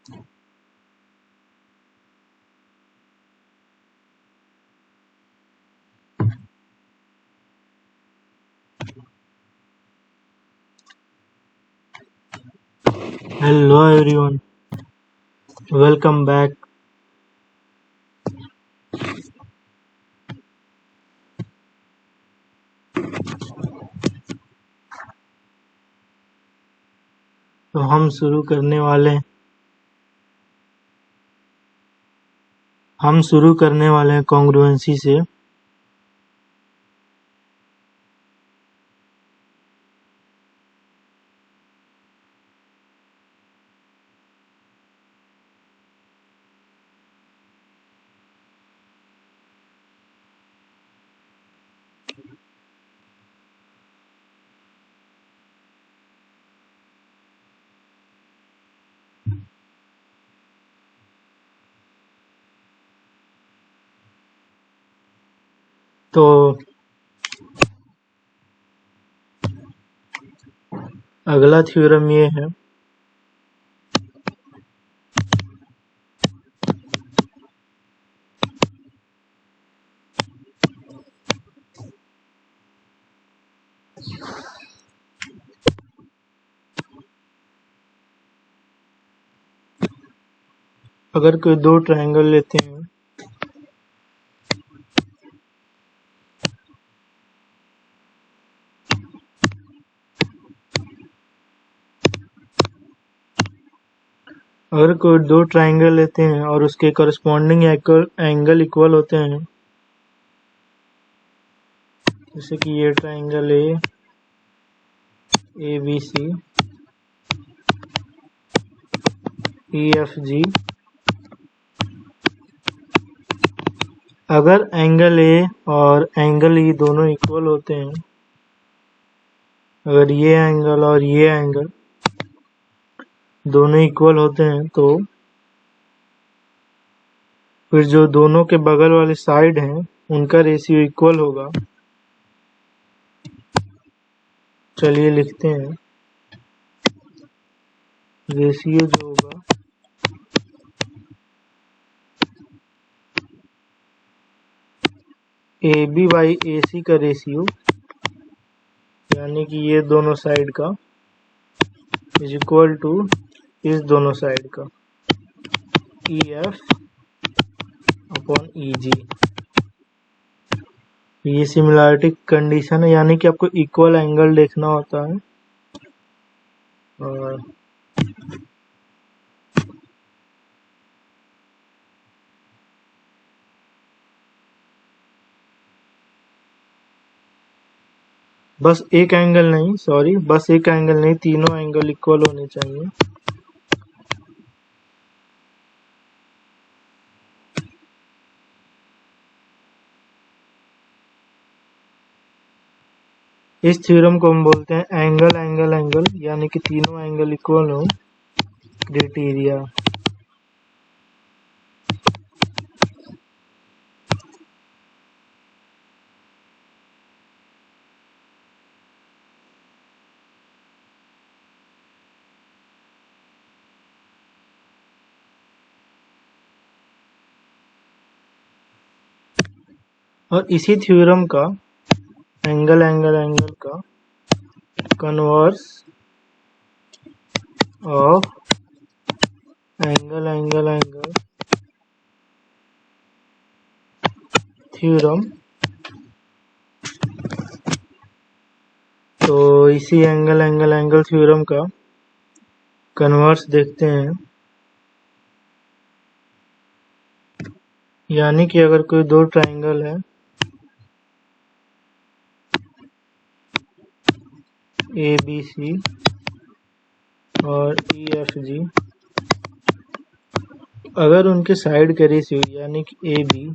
Hello everyone, welcome back. तो हम शुरू करने वाले हैं कॉन्ग्रुएंसी से। तो अगला थ्योरम ये है अगर कोई दो ट्रायंगल लेते हैं और उसके करस्पॉन्डिंग एंगल इक्वल होते हैं, जैसे कि ये triangle A B C E F G. अगर एंगल ए और एंगल ई दोनों इक्वल होते हैं, अगर ये एंगल और ये एंगल दोनों इक्वल होते हैं, तो फिर जो दोनों के बगल वाले साइड हैं उनका रेशियो इक्वल होगा। चलिए लिखते हैं, रेशियो जो होगा ए बी बाई ए सी का रेशियो, यानी कि ये दोनों साइड का, इज इक्वल टू इस दोनों साइड का ई एफ अपॉन ई जी। ये सिमिलरिटी कंडीशन है, यानी कि आपको इक्वल एंगल देखना होता है। और बस एक एंगल नहीं, तीनों एंगल इक्वल होने चाहिए। इस थ्योरम को हम बोलते हैं एंगल एंगल एंगल, यानी कि तीनों एंगल इक्वल हो क्राइटेरिया। और इसी थ्योरम का एंगल एंगल एंगल का converse of angle angle angle theorem. तो इसी एंगल एंगल एंगल थ्योरम का कन्वर्स देखते हैं, यानी कि अगर कोई दो ट्रायंगल है ए बी सी और ई एफ जी, अगर उनके साइड का रेशियो यानी कि A B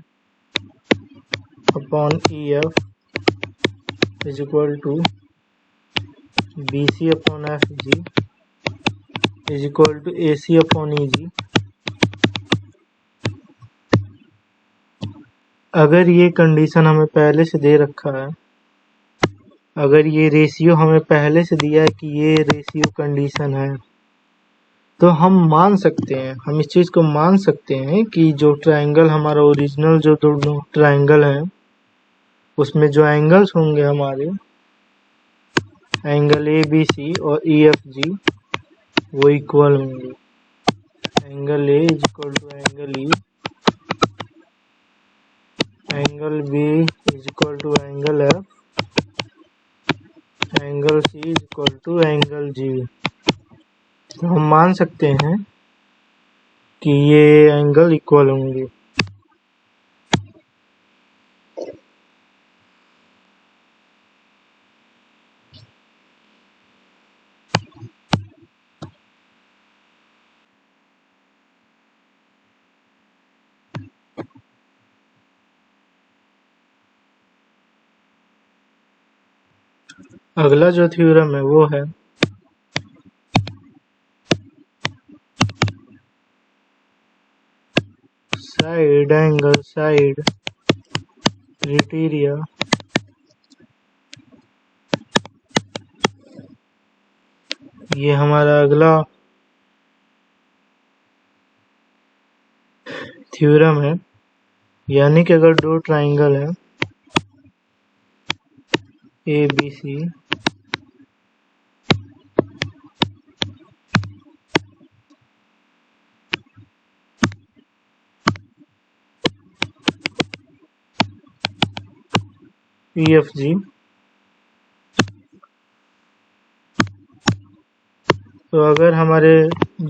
upon E F is equal to B C upon F G is equal to A C upon E G, अगर ये कंडीशन हमें पहले से दे रखा है, अगर ये रेशियो हमें पहले से दिया है कि ये रेशियो कंडीशन है, तो हम मान सकते हैं, हम इस चीज को मान सकते हैं कि जो ट्रायंगल हमारा ओरिजिनल जो दोनों ट्रायंगल हैं उसमें जो एंगल्स होंगे हमारे एंगल ए बी सी और ई एफ जी वो इक्वल होंगे। Angle A is equal to angle E, angle B is equal to angle F, angle C is equal to angle G. तो हम मान सकते हैं कि ये एंगल इक्वल होंगे। अगला जो थ्योरम है वो है साइड एंगल साइड क्राइटेरिया ये हमारा अगला थ्योरम है। यानी कि अगर दो ट्राइंगल है ए बी सी ई एफ जी, तो अगर हमारे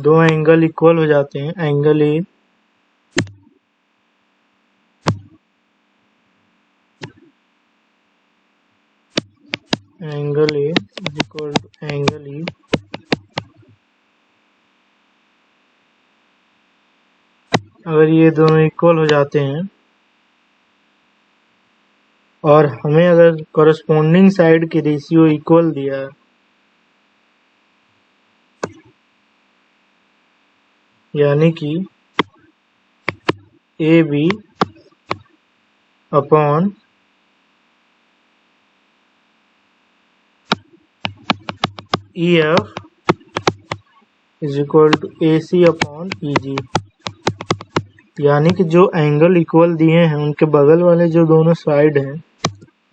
दो एंगल इक्वल हो जाते हैं, angle A is equal to angle E, अगर ये दोनों इक्वल हो जाते हैं और हमें अगर कॉरस्पॉन्डिंग साइड की रेशियो इक्वल दिया है, यानी कि A B upon E F is equal to A C upon E G, यानी कि जो एंगल इक्वल दिए हैं उनके बगल वाले जो दोनों साइड हैं,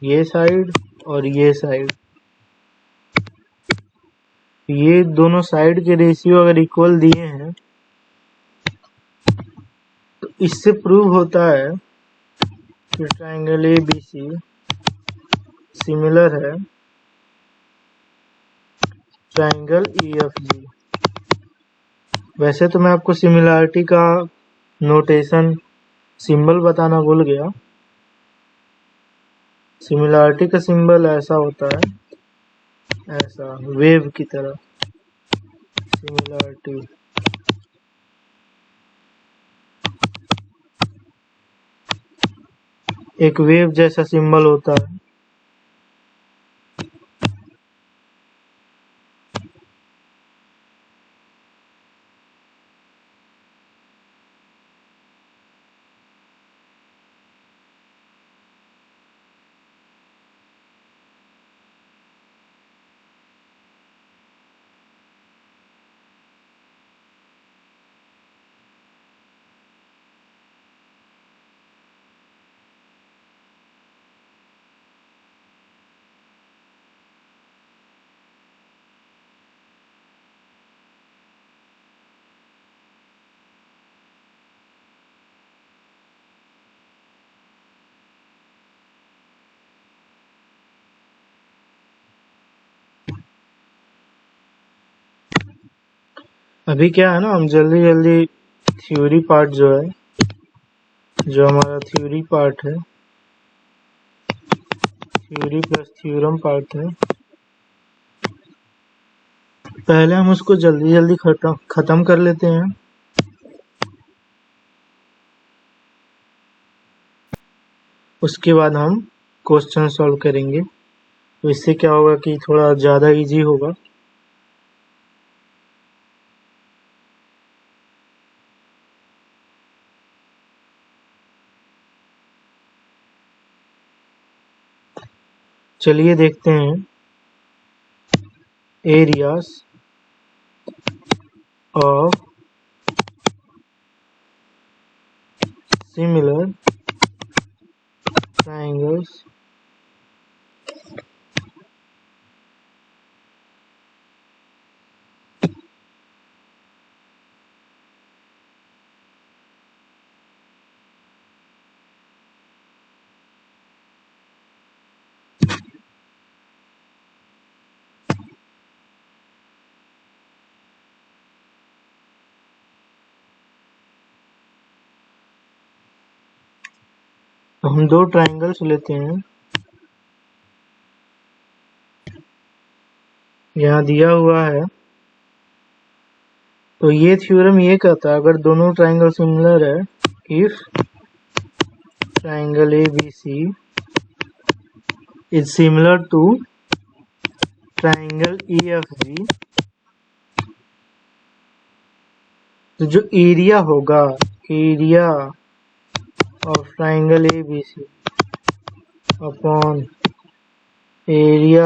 ये साइड और ये साइड, ये दोनों साइड के रेशियो अगर इक्वल दिए हैं तो इससे प्रूव होता है कि triangle A B C similar है ट्रायंगल ई एफ जी। वैसे तो मैं आपको सिमिलरिटी का नोटेशन सिंबल बताना भूल गया। सिमिलरिटी का सिंबल ऐसा होता है, ऐसा वेव की तरह सिमिलरिटी। एक वेव जैसा सिंबल होता है। अभी क्या है ना, हम जल्दी जल्दी थ्योरी पार्ट जो है, जो हमारा थ्योरी पार्ट है, थ्योरी प्लस थ्योरम पार्ट है, पहले हम उसको जल्दी जल्दी खत्म कर लेते हैं। उसके बाद हम क्वेश्चन सॉल्व करेंगे, तो इससे क्या होगा कि थोड़ा ज़्यादा इजी होगा। चलिए देखते हैं एरियाज of similar triangles तो हम दो ट्राइंगल्स लेते हैं, यहाँ दिया हुआ है। तो ये थ्योरम ये कहता है अगर दोनों ट्राइंगल सिमिलर है, if triangle ABC is similar to triangle EFG, तो जो एरिया होगा, area of triangle ABC upon area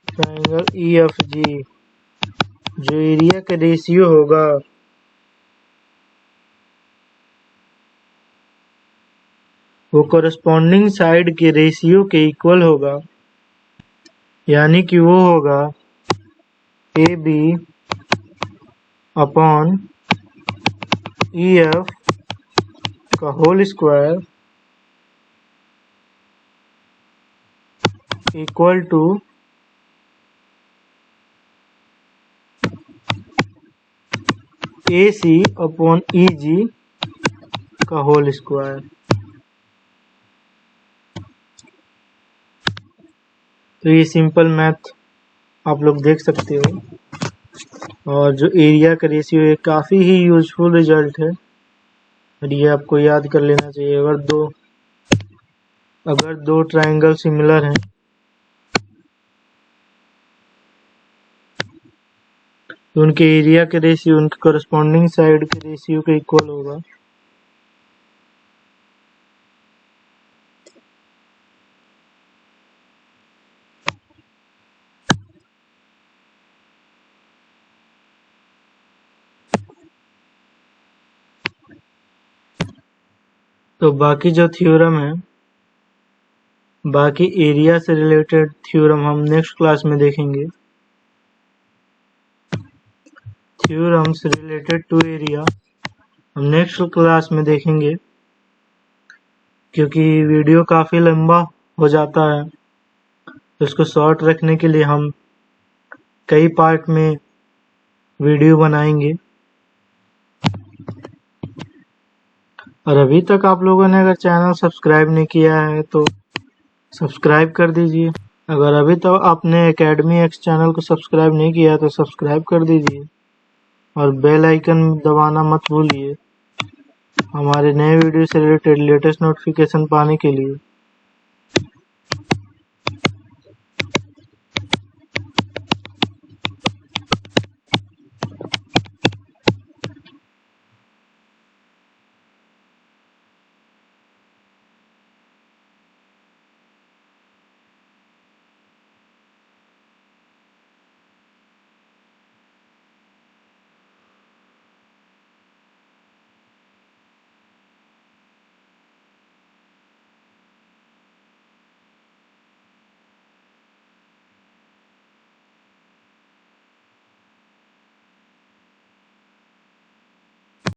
triangle EFG, जो एरिया का रेशियो होगा वो कोरस्पॉन्डिंग साइड के रेशियो के इक्वल होगा, यानी कि वो होगा AB अपॉन EF का whole square equal to AC upon EG का होल स्क्वायर। तो ये सिंपल मैथ आप लोग देख सकते हो, और जो एरिया का रेशियो है काफ़ी ही यूजफुल रिजल्ट है, और ये आपको याद कर लेना चाहिए। अगर दो ट्राइंगल सिमिलर हैं तो उनके एरिया के रेशियो उनके कोरस्पॉन्डिंग साइड के रेशियो के इक्वल होगा। तो बाकी जो थ्योरम है, बाकी एरिया से रिलेटेड थ्योरम हम नेक्स्ट क्लास में देखेंगे। थ्योरम्स रिलेटेड टू एरिया हम नेक्स्ट क्लास में देखेंगे, क्योंकि वीडियो काफ़ी लंबा हो जाता है, तो इसको शॉर्ट रखने के लिए हम कई पार्ट में वीडियो बनाएंगे। और अभी तक आप लोगों ने अगर चैनल सब्सक्राइब नहीं किया है तो सब्सक्राइब कर दीजिए। अगर अभी तक आपने एकेडमी एक्स चैनल को सब्सक्राइब नहीं किया है तो सब्सक्राइब कर दीजिए, और बेल आइकन दबाना मत भूलिए हमारे नए वीडियो से रिलेटेड लेटेस्ट नोटिफिकेशन पाने के लिए।